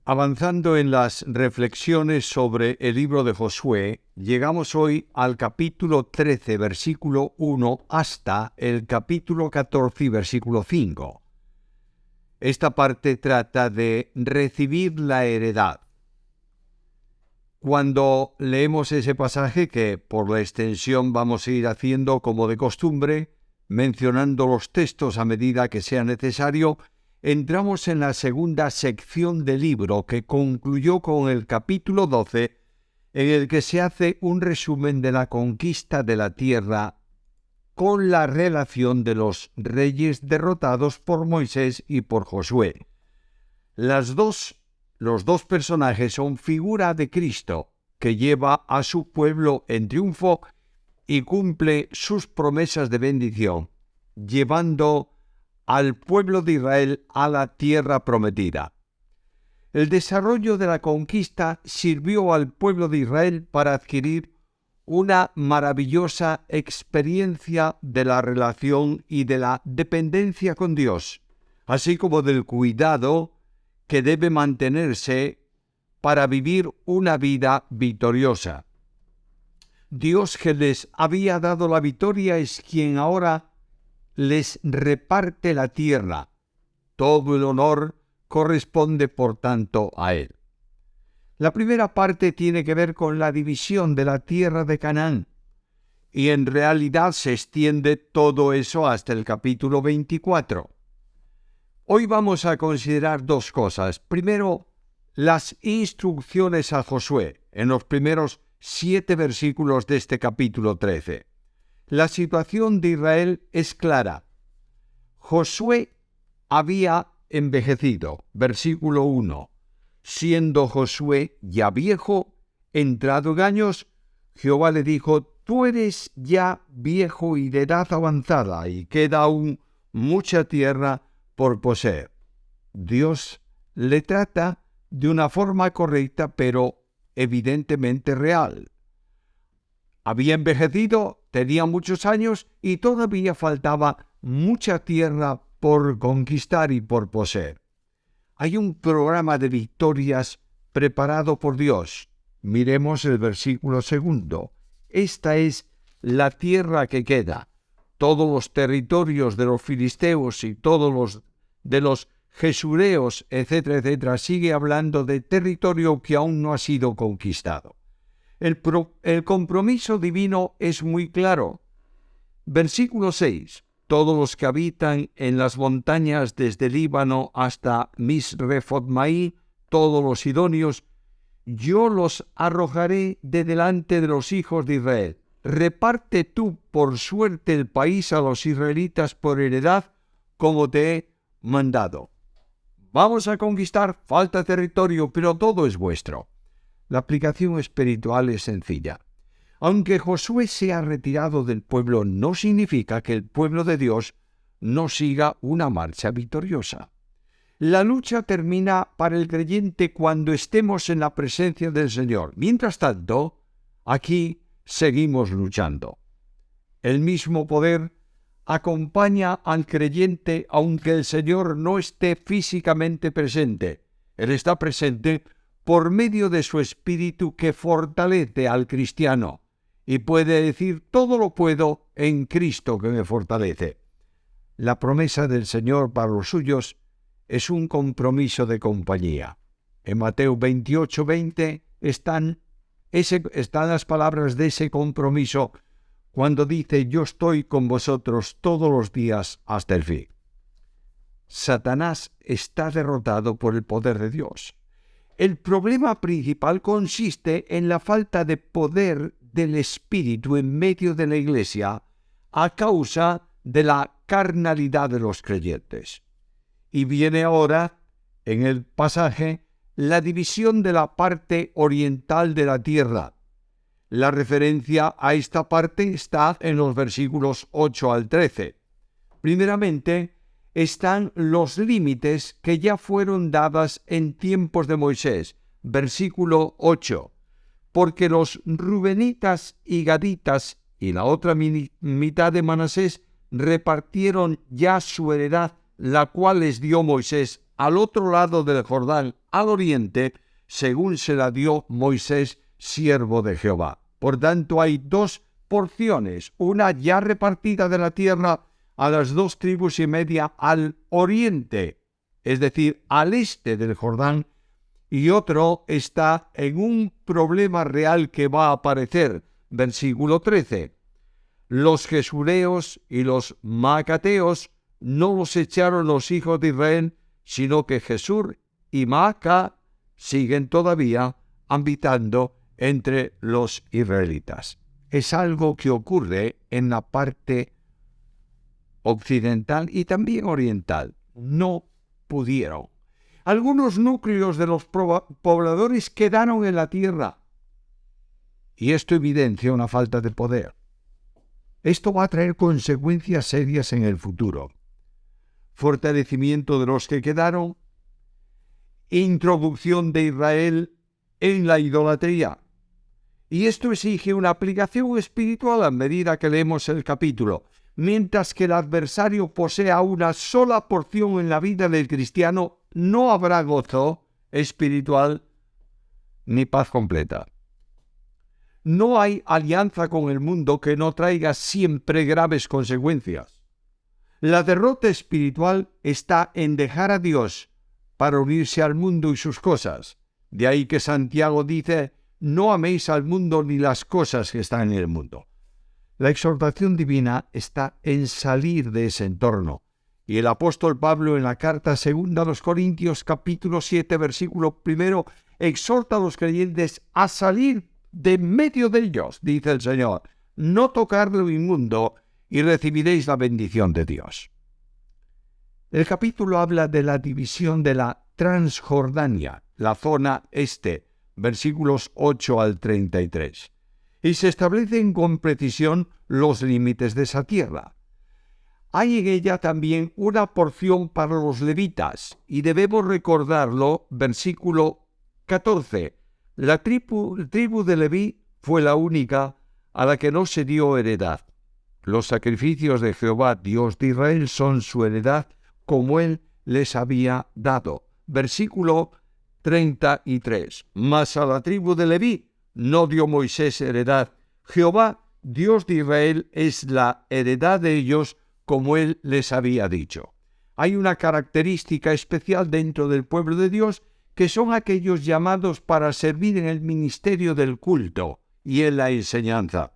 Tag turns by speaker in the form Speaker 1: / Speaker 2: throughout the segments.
Speaker 1: Avanzando en las reflexiones sobre el libro de Josué, llegamos hoy al capítulo 13, versículo 1, hasta el capítulo 14, versículo 5. Esta parte trata de recibir la heredad. Cuando leemos ese pasaje, que por la extensión vamos a ir haciendo como de costumbre, mencionando los textos a medida que sea necesario, entramos en la segunda sección del libro, que concluyó con el capítulo 12, en el que se hace un resumen de la conquista de la tierra con la relación de los reyes derrotados por Moisés y por Josué. Los dos personajes son figura de Cristo, que lleva a su pueblo en triunfo y cumple sus promesas de bendición, llevando al pueblo de Israel a la tierra prometida. El desarrollo de la conquista sirvió al pueblo de Israel para adquirir una maravillosa experiencia de la relación y de la dependencia con Dios, así como del cuidado que debe mantenerse para vivir una vida victoriosa. Dios, que les había dado la victoria, es quien ahora les reparte la tierra. Todo el honor corresponde, por tanto, a Él. La primera parte tiene que ver con la división de la tierra de Canaán, y en realidad se extiende todo eso hasta el capítulo 24. Hoy vamos a considerar dos cosas. Primero, las instrucciones a Josué, en los primeros 7 versículos de este capítulo 13. La situación de Israel es clara. Josué había envejecido, versículo 1. Siendo Josué ya viejo, entrado en años, Jehová le dijo: tú eres ya viejo y de edad avanzada, y queda aún mucha tierra por poseer. Dios le trata de una forma correcta, pero evidentemente real. Había envejecido, tenía muchos años y todavía faltaba mucha tierra por conquistar y por poseer. Hay un programa de victorias preparado por Dios. Miremos el versículo 2. Esta es la tierra que queda. Todos los territorios de los filisteos y todos los de los jesureos, etcétera, etcétera, sigue hablando de territorio que aún no ha sido conquistado. El compromiso divino es muy claro. Versículo 6. Todos los que habitan en las montañas desde Líbano hasta Misrefotmaí, todos los sidonios, yo los arrojaré de delante de los hijos de Israel. Reparte tú por suerte el país a los israelitas por heredad, como te he mandado. Vamos a conquistar, falta territorio, pero todo es vuestro. La aplicación espiritual es sencilla. Aunque Josué se ha retirado del pueblo, no significa que el pueblo de Dios no siga una marcha victoriosa. La lucha termina para el creyente cuando estemos en la presencia del Señor. Mientras tanto, aquí seguimos luchando. El mismo poder acompaña al creyente aunque el Señor no esté físicamente presente. Él está presente por medio de su Espíritu, que fortalece al cristiano y puede decir: todo lo puedo en Cristo que me fortalece. La promesa del Señor para los suyos es un compromiso de compañía. En Mateo 28:20 están las palabras de ese compromiso cuando dice: yo estoy con vosotros todos los días hasta el fin. Satanás está derrotado por el poder de Dios. El problema principal consiste en la falta de poder del Espíritu en medio de la Iglesia a causa de la carnalidad de los creyentes. Y viene ahora, en el pasaje, la división de la parte oriental de la tierra. La referencia a esta parte está en los versículos 8 al 13. Primeramente, están los límites que ya fueron dadas en tiempos de Moisés. Versículo 8. Porque los rubenitas y gaditas y la otra mitad de Manasés repartieron ya su heredad, la cual les dio Moisés al otro lado del Jordán, al oriente, según se la dio Moisés, siervo de Jehová. Por tanto, hay dos porciones, una ya repartida de la tierra a las 2,5 tribus al oriente, es decir, al este del Jordán, y otro está en un problema real que va a aparecer. Versículo 13. Los gesureos y los maacateos no los echaron los hijos de Israel, sino que Jesur y Maaca siguen todavía habitando entre los israelitas. Es algo que ocurre en la parte occidental y también oriental. No pudieron. Algunos núcleos de los pobladores quedaron en la tierra. Y esto evidencia una falta de poder. Esto va a traer consecuencias serias en el futuro. Fortalecimiento de los que quedaron, introducción de Israel en la idolatría. Y esto exige una aplicación espiritual a medida que leemos el capítulo. Mientras que el adversario posea una sola porción en la vida del cristiano, no habrá gozo espiritual ni paz completa. No hay alianza con el mundo que no traiga siempre graves consecuencias. La derrota espiritual está en dejar a Dios para unirse al mundo y sus cosas. De ahí que Santiago dice: no améis al mundo ni las cosas que están en el mundo. La exhortación divina está en salir de ese entorno. Y el apóstol Pablo, en la carta segunda a los Corintios, capítulo 7, versículo 1, exhorta a los creyentes a salir de medio de ellos, dice el Señor: no tocar lo inmundo y recibiréis la bendición de Dios. El capítulo habla de la división de la Transjordania, la zona este, versículos 8 al 33. Y se establecen con precisión los límites de esa tierra. Hay en ella también una porción para los levitas, y debemos recordarlo, versículo 14. La tribu de Leví fue la única a la que no se dio heredad. Los sacrificios de Jehová, Dios de Israel, son su heredad, como él les había dado. Versículo 33. Mas a la tribu de Leví no dio Moisés heredad. Jehová, Dios de Israel, es la heredad de ellos, como él les había dicho. Hay una característica especial dentro del pueblo de Dios, que son aquellos llamados para servir en el ministerio del culto y en la enseñanza.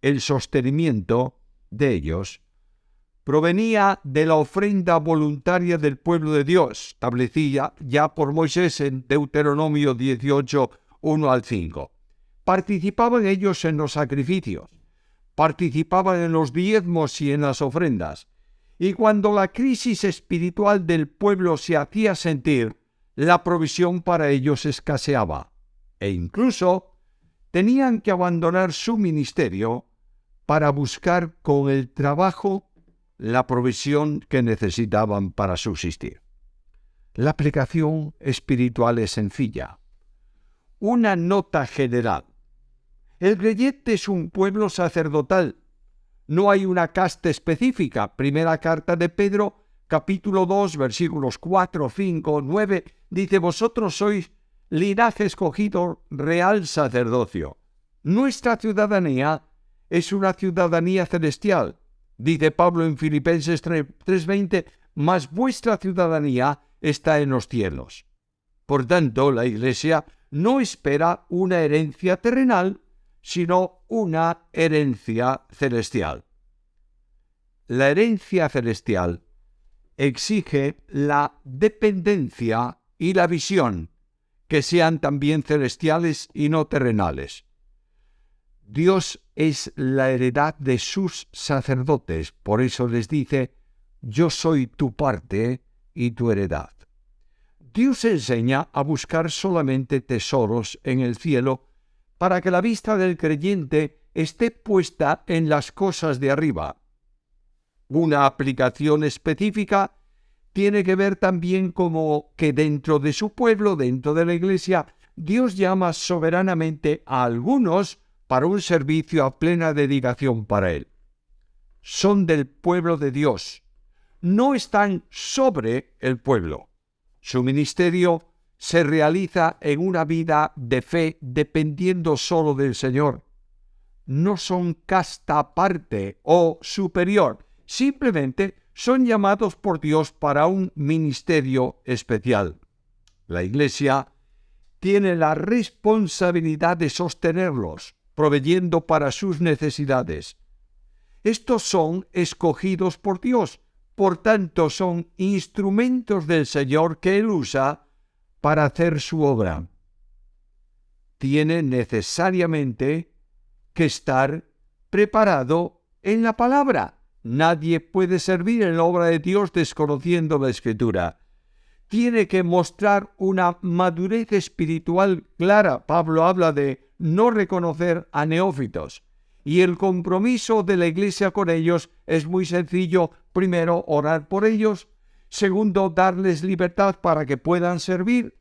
Speaker 1: El sostenimiento de ellos provenía de la ofrenda voluntaria del pueblo de Dios, establecida ya por Moisés en Deuteronomio 18, 1 al 5. Participaban ellos en los sacrificios, participaban en los diezmos y en las ofrendas. Y cuando la crisis espiritual del pueblo se hacía sentir, la provisión para ellos escaseaba, e incluso tenían que abandonar su ministerio para buscar con el trabajo la provisión que necesitaban para subsistir. La aplicación espiritual es sencilla. Una nota general. El creyente es un pueblo sacerdotal. No hay una casta específica. Primera carta de Pedro, capítulo 2, versículos 4, 5, 9, dice: vosotros sois linaje escogido, real sacerdocio. Nuestra ciudadanía es una ciudadanía celestial. Dice Pablo en Filipenses 3:20, mas vuestra ciudadanía está en los cielos. Por tanto, la Iglesia no espera una herencia terrenal, sino una herencia celestial. La herencia celestial exige la dependencia y la visión, que sean también celestiales y no terrenales. Dios es la heredad de sus sacerdotes, por eso les dice: yo soy tu parte y tu heredad. Dios enseña a buscar solamente tesoros en el cielo para que la vista del creyente esté puesta en las cosas de arriba. Una aplicación específica tiene que ver también como que dentro de su pueblo, dentro de la Iglesia, Dios llama soberanamente a algunos para un servicio a plena dedicación para Él. Son del pueblo de Dios. no están sobre el pueblo. Su ministerio se realiza en una vida de fe dependiendo solo del Señor. No son casta aparte o superior, simplemente son llamados por Dios para un ministerio especial. La Iglesia tiene la responsabilidad de sostenerlos, proveyendo para sus necesidades. Estos son escogidos por Dios, por tanto son instrumentos del Señor que Él usa para hacer su obra. Tiene necesariamente que estar preparado en la palabra. Nadie puede servir en la obra de Dios desconociendo la Escritura. Tiene que mostrar una madurez espiritual clara. Pablo habla de no reconocer a neófitos. Y el compromiso de la Iglesia con ellos es muy sencillo. Primero, orar por ellos. Segundo, darles libertad para que puedan servir.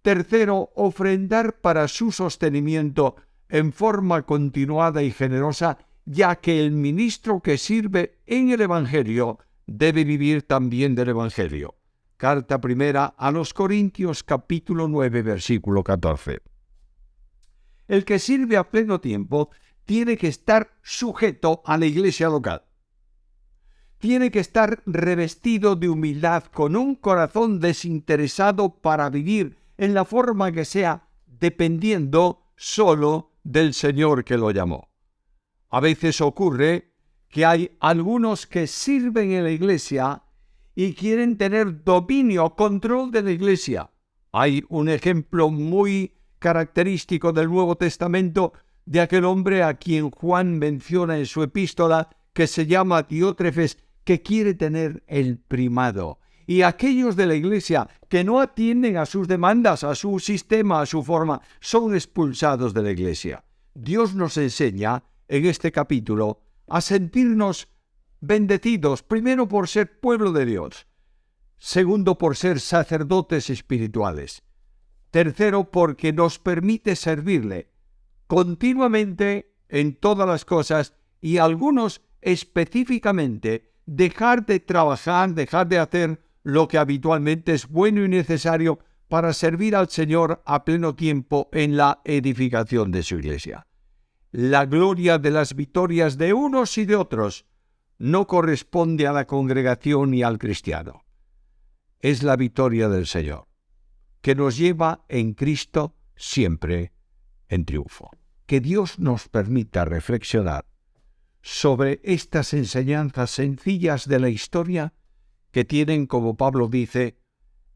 Speaker 1: Tercero, ofrendar para su sostenimiento en forma continuada y generosa, ya que el ministro que sirve en el Evangelio debe vivir también del Evangelio. Carta primera a los Corintios, capítulo 9, versículo 14. El que sirve a pleno tiempo tiene que estar sujeto a la iglesia local. Tiene que estar revestido de humildad, con un corazón desinteresado para vivir en la forma que sea, dependiendo solo del Señor que lo llamó. A veces ocurre que hay algunos que sirven en la iglesia y quieren tener dominio, control de la iglesia. Hay un ejemplo muy característico del Nuevo Testamento de aquel hombre a quien Juan menciona en su epístola, que se llama Diótrefes, que quiere tener el primado. Y aquellos de la iglesia que no atienden a sus demandas, a su sistema, a su forma, son expulsados de la iglesia. Dios nos enseña en este capítulo a sentirnos bendecidos, primero por ser pueblo de Dios, segundo por ser sacerdotes espirituales, tercero porque nos permite servirle continuamente en todas las cosas, y algunos específicamente dejar de trabajar, dejar de hacer lo que habitualmente es bueno y necesario para servir al Señor a pleno tiempo en la edificación de su iglesia. La gloria de las victorias de unos y de otros no corresponde a la congregación ni al cristiano. Es la victoria del Señor, que nos lleva en Cristo siempre en triunfo. Que Dios nos permita reflexionar sobre estas enseñanzas sencillas de la historia que tienen, como Pablo dice,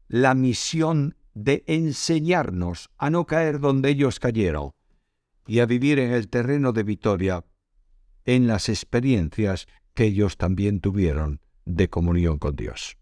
Speaker 1: la misión de enseñarnos a no caer donde ellos cayeron y a vivir en el terreno de victoria en las experiencias que ellos también tuvieron de comunión con Dios.